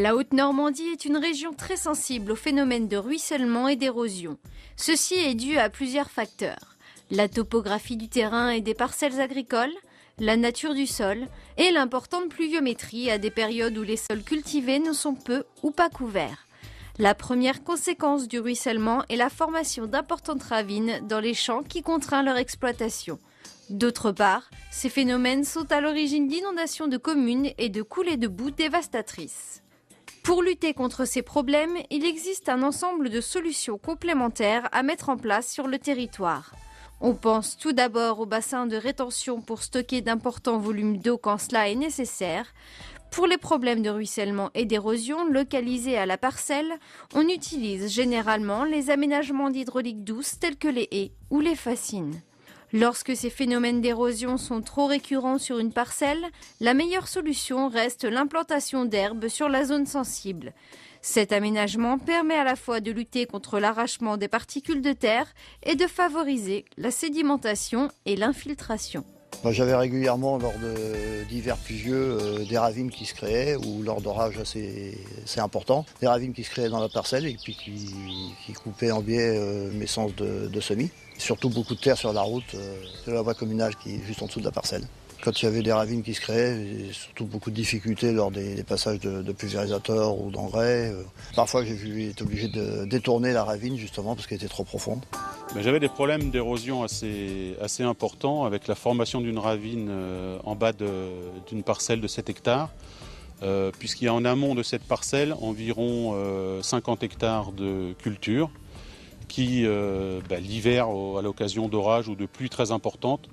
La Haute-Normandie est une région très sensible aux phénomènes de ruissellement et d'érosion. Ceci est dû à plusieurs facteurs. La topographie du terrain et des parcelles agricoles, la nature du sol et l'importante pluviométrie à des périodes où les sols cultivés ne sont peu ou pas couverts. La première conséquence du ruissellement est la formation d'importantes ravines dans les champs qui contraint leur exploitation. D'autre part, ces phénomènes sont à l'origine d'inondations de communes et de coulées de boue dévastatrices. Pour lutter contre ces problèmes, il existe un ensemble de solutions complémentaires à mettre en place sur le territoire. On pense tout d'abord aux bassins de rétention pour stocker d'importants volumes d'eau quand cela est nécessaire. Pour les problèmes de ruissellement et d'érosion localisés à la parcelle, on utilise généralement les aménagements d'hydraulique douce tels que les haies ou les fascines. Lorsque ces phénomènes d'érosion sont trop récurrents sur une parcelle, la meilleure solution reste l'implantation d'herbes sur la zone sensible. Cet aménagement permet à la fois de lutter contre l'arrachement des particules de terre et de favoriser la sédimentation et l'infiltration. J'avais régulièrement, lors d'hivers pluvieux, des ravines qui se créaient, ou lors d'orages assez importants, des ravines qui se créaient dans la parcelle et puis qui coupaient en biais mes sens de semis. Surtout beaucoup de terre sur la route, de la voie communale qui est juste en dessous de la parcelle. Quand il y avait des ravines qui se créaient, et surtout beaucoup de difficultés lors des passages de pulvérisateurs ou d'engrais. Parfois j'ai été obligé de détourner la ravine justement parce qu'elle était trop profonde. J'avais des problèmes d'érosion assez importants avec la formation d'une ravine en bas d'une parcelle de 7 hectares. Puisqu'il y a en amont de cette parcelle environ 50 hectares de culture qui, l'hiver, à l'occasion d'orages ou de pluies très importantes,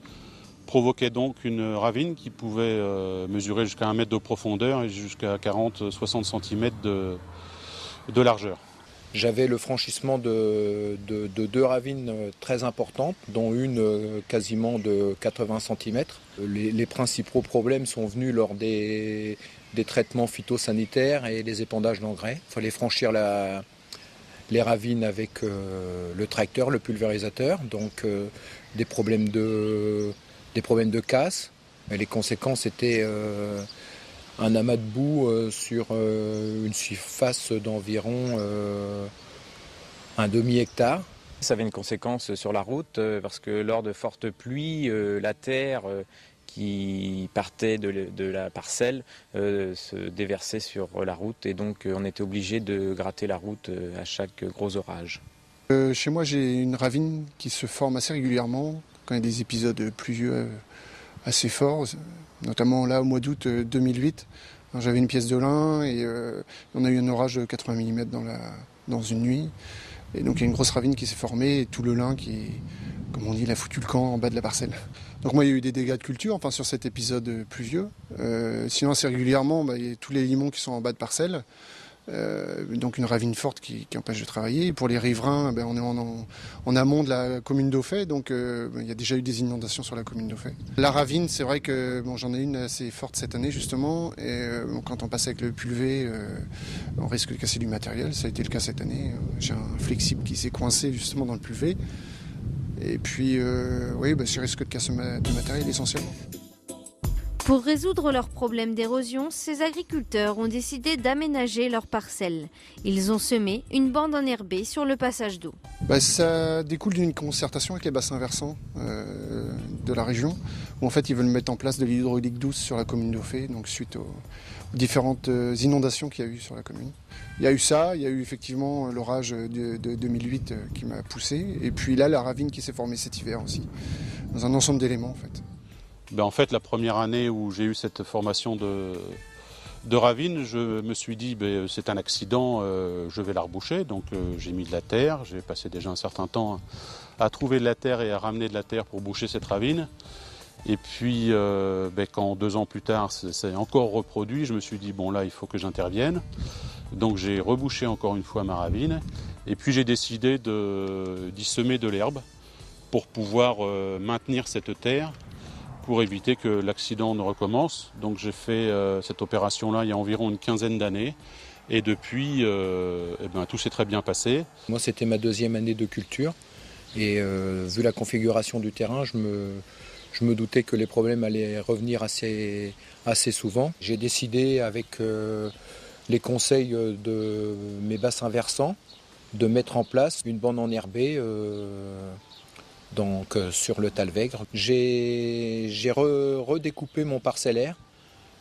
provoquait donc une ravine qui pouvait mesurer jusqu'à 1 mètre de profondeur et jusqu'à 40-60 cm de largeur. J'avais le franchissement de 2 ravines très importantes, dont une quasiment de 80 cm. Les principaux problèmes sont venus lors des traitements phytosanitaires et des épandages d'engrais. Il fallait franchir les ravines avec le tracteur, le pulvérisateur, donc des problèmes de casse. Et les conséquences étaient un amas de boue sur une surface d'environ un demi-hectare. Ça avait une conséquence sur la route parce que lors de fortes pluies, la terre qui partait de la parcelle se déversait sur la route et donc on était obligé de gratter la route à chaque gros orage. Chez moi, j'ai une ravine qui se forme assez régulièrement quand il y a des épisodes pluvieux assez forts, notamment là au mois d'août 2008. J'avais une pièce de lin et on a eu un orage de 80 mm dans une nuit. Et donc il y a une grosse ravine qui s'est formée et tout le lin qui, comme on dit, il a foutu le camp en bas de la parcelle. Donc moi il y a eu des dégâts de culture sur cet épisode pluvieux. Sinon assez régulièrement, il y a tous les limons qui sont en bas de parcelle. Donc une ravine forte qui empêche de travailler. Et pour les riverains, on est en amont de la commune d'Auffay, donc il y a déjà eu des inondations sur la commune d'Auffay. La ravine, c'est vrai que j'en ai une assez forte cette année justement, et quand on passe avec le pulvé, on risque de casser du matériel. Ça a été le cas cette année. J'ai un flexible qui s'est coincé justement dans le pulvé. Et puis, je risque de casser du matériel essentiellement. Pour résoudre leurs problèmes d'érosion, ces agriculteurs ont décidé d'aménager leurs parcelles. Ils ont semé une bande enherbée sur le passage d'eau. Ça découle d'une concertation avec les bassins versants de la région, où en fait ils veulent mettre en place de l'hydraulique douce sur la commune d'Auffay, donc suite aux différentes inondations qu'il y a eu sur la commune. Il y a eu ça, il y a eu effectivement l'orage de 2008 qui m'a poussé, et puis là la ravine qui s'est formée cet hiver aussi, dans un ensemble d'éléments en fait. En fait, la première année où j'ai eu cette formation de ravine, je me suis dit c'est un accident, je vais la reboucher. Donc j'ai mis de la terre, j'ai passé déjà un certain temps à trouver de la terre et à ramener de la terre pour boucher cette ravine. Et puis quand 2 ans plus tard c'est encore reproduit, je me suis dit là il faut que j'intervienne. Donc j'ai rebouché encore une fois ma ravine et puis j'ai décidé d'y semer de l'herbe pour pouvoir maintenir cette terre, pour éviter que l'accident ne recommence. Donc j'ai fait cette opération-là il y a environ une quinzaine d'années. Et depuis, tout s'est très bien passé. Moi, c'était ma 2e année de culture. Et vu la configuration du terrain, je me doutais que les problèmes allaient revenir assez souvent. J'ai décidé avec les conseils de mes bassins versants de mettre en place une bande enherbée sur le Talvègre. J'ai redécoupé mon parcellaire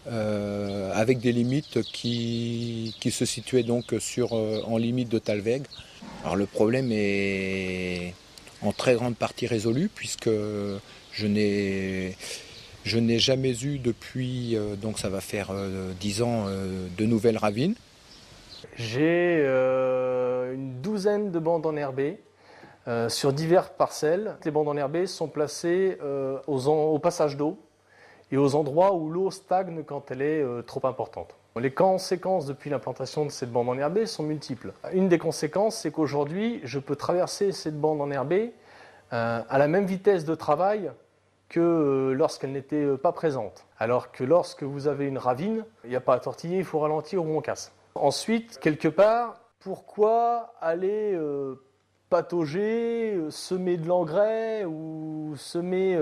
avec des limites qui se situaient donc en limite de Talvègre. Alors le problème est en très grande partie résolu puisque je n'ai jamais eu depuis, donc ça va faire 10 ans, de nouvelles ravines. J'ai une douzaine de bandes enherbées sur diverses parcelles. Les bandes enherbées sont placées au passage d'eau et aux endroits où l'eau stagne quand elle est trop importante. Les conséquences depuis l'implantation de cette bande enherbée sont multiples. Une des conséquences, c'est qu'aujourd'hui, je peux traverser cette bande enherbée à la même vitesse de travail que lorsqu'elle n'était pas présente. Alors que lorsque vous avez une ravine, il n'y a pas à tortiller, il faut ralentir ou on casse. Ensuite, quelque part, pourquoi aller patauger, semer de l'engrais ou semer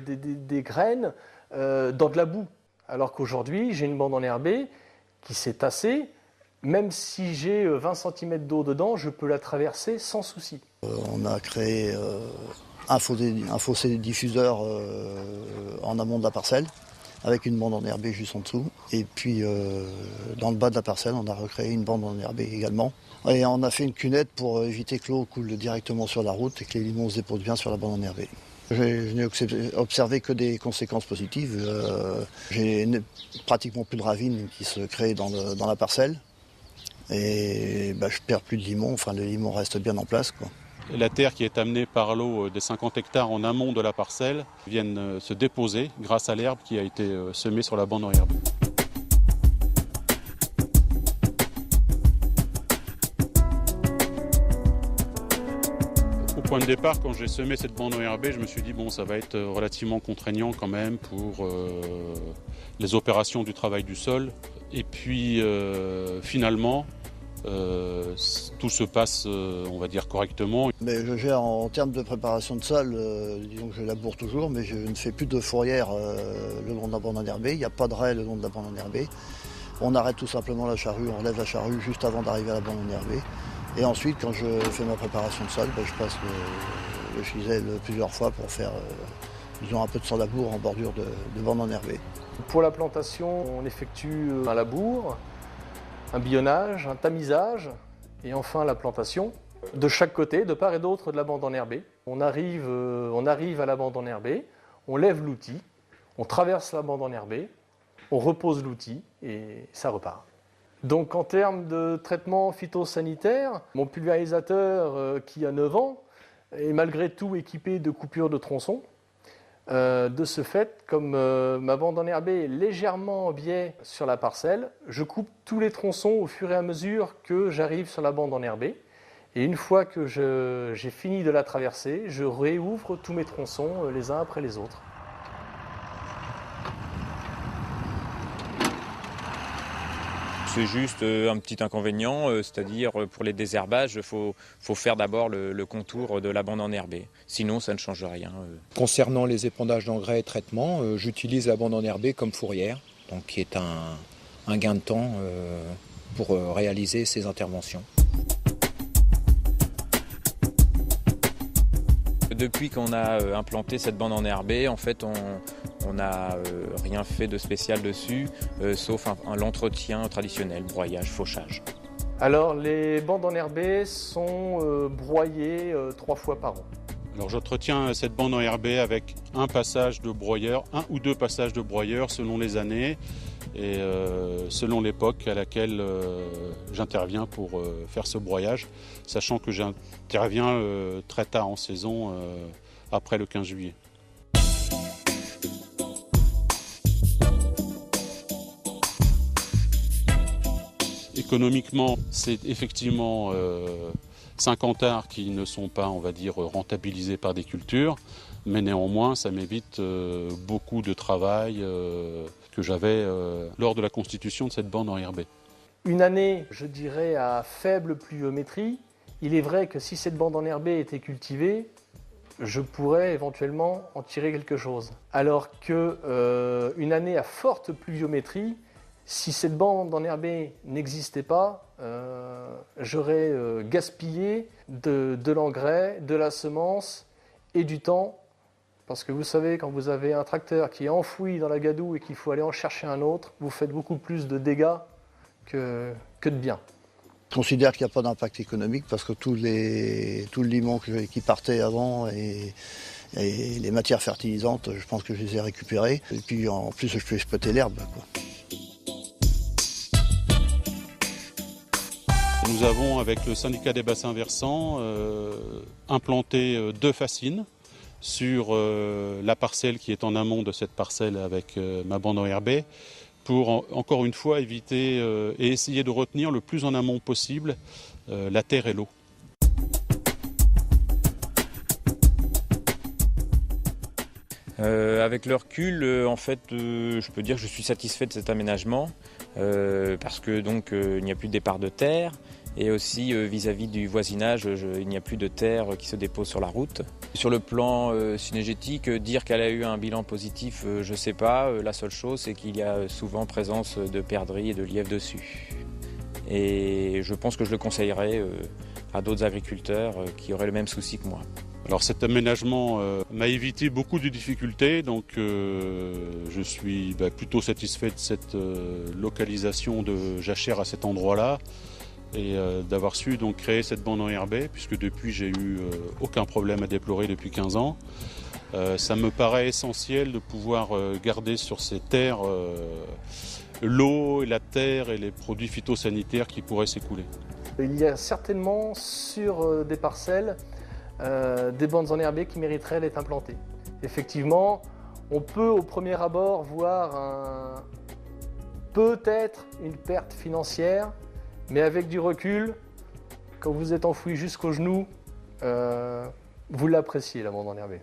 des graines dans de la boue? Alors qu'aujourd'hui, j'ai une bande enherbée qui s'est tassée. Même si j'ai 20 cm d'eau dedans, je peux la traverser sans souci. On a créé un fossé diffuseur en amont de la parcelle, avec une bande enherbée juste en dessous. Et puis dans le bas de la parcelle, on a recréé une bande enherbée également. Et on a fait une cunette pour éviter que l'eau coule directement sur la route et que les limons se déposent bien sur la bande enherbée. Je n'ai observé que des conséquences positives. J'ai pratiquement plus de ravines qui se créent dans la parcelle. Et je perds plus de limons, enfin les limons restent bien en place, quoi. La terre qui est amenée par l'eau des 50 hectares en amont de la parcelle viennent se déposer grâce à l'herbe qui a été semée sur la bande enherbée. Au point de départ, quand j'ai semé cette bande enherbée, je me suis dit bon, ça va être relativement contraignant quand même pour les opérations du travail du sol. Et puis finalement, tout se passe, on va dire, correctement. Mais je gère en termes de préparation de sol, disons que je laboure toujours, mais je ne fais plus de fourrière le long de la bande enherbée. Il n'y a pas de raie le long de la bande enherbée. On arrête tout simplement la charrue, on lève la charrue juste avant d'arriver à la bande enherbée. Et ensuite, quand je fais ma préparation de sol, je passe le chisel plusieurs fois pour faire un peu de sans labour en bordure de bande enherbée. Pour la plantation, on effectue un labour, un billonnage, un tamisage et enfin la plantation de chaque côté, de part et d'autre de la bande enherbée. On arrive à la bande enherbée, on lève l'outil, on traverse la bande enherbée, on repose l'outil et ça repart. Donc en termes de traitement phytosanitaire, mon pulvérisateur qui a 9 ans est malgré tout équipé de coupures de tronçons. De ce fait, comme ma bande enherbée est légèrement en biais sur la parcelle, je coupe tous les tronçons au fur et à mesure que j'arrive sur la bande enherbée. Et une fois que j'ai fini de la traverser, je réouvre tous mes tronçons les uns après les autres. C'est juste un petit inconvénient, c'est-à-dire pour les désherbages, il faut faire d'abord le contour de la bande enherbée. Sinon, ça ne change rien. Concernant les épandages d'engrais et traitements, j'utilise la bande enherbée comme fourrière, donc qui est un gain de temps pour réaliser ces interventions. Depuis qu'on a implanté cette bande enherbée, en fait, on n'a rien fait de spécial dessus, sauf l'entretien traditionnel, broyage, fauchage. Alors, les bandes enherbées sont broyées 3 fois par an. Alors j'entretiens cette bande enherbée avec un passage de broyeur, 1 ou 2 passages de broyeur selon les années et selon l'époque à laquelle j'interviens pour faire ce broyage, sachant que j'interviens très tard en saison, après le 15 juillet. Économiquement, c'est effectivement 50 arts qui ne sont pas, on va dire, rentabilisés par des cultures, mais néanmoins, ça m'évite beaucoup de travail que j'avais lors de la constitution de cette bande enherbée. Une année, je dirais, à faible pluviométrie, il est vrai que si cette bande enherbée était cultivée, je pourrais éventuellement en tirer quelque chose. Alors qu'une année à forte pluviométrie, Si cette bande enherbée n'existait pas, j'aurais gaspillé de l'engrais, de la semence et du temps. Parce que vous savez, quand vous avez un tracteur qui est enfoui dans la gadoue et qu'il faut aller en chercher un autre, vous faites beaucoup plus de dégâts que de bien. Je considère qu'il n'y a pas d'impact économique parce que tout le limon qui partait avant et les matières fertilisantes, je pense que je les ai récupérées. Et puis en plus, je peux exploiter l'herbe, quoi. Nous avons, avec le syndicat des bassins versants, implanté 2 fascines sur la parcelle qui est en amont de cette parcelle avec ma bande enherbée pour, encore une fois, éviter et essayer de retenir le plus en amont possible la terre et l'eau. Avec le recul, en fait, je peux dire que je suis satisfait de cet aménagement parce que donc il n'y a plus de départ de terre et aussi vis-à-vis du voisinage, il n'y a plus de terre qui se dépose sur la route. Sur le plan synergétique, dire qu'elle a eu un bilan positif, je ne sais pas. La seule chose, c'est qu'il y a souvent présence de perdrix et de lièvre dessus. Et je pense que je le conseillerais à d'autres agriculteurs qui auraient le même souci que moi. Alors cet aménagement m'a évité beaucoup de difficultés, donc je suis plutôt satisfait de cette localisation de jachère à cet endroit-là et d'avoir su donc créer cette bande enherbée, puisque depuis j'ai eu aucun problème à déplorer depuis 15 ans. Ça me paraît essentiel de pouvoir garder sur ces terres l'eau et la terre et les produits phytosanitaires qui pourraient s'écouler. Il y a certainement sur des parcelles des bandes enherbées qui mériteraient d'être implantées. Effectivement, on peut au premier abord voir peut-être une perte financière, mais avec du recul, quand vous êtes enfoui jusqu'aux genoux, vous l'appréciez, la bande enherbée.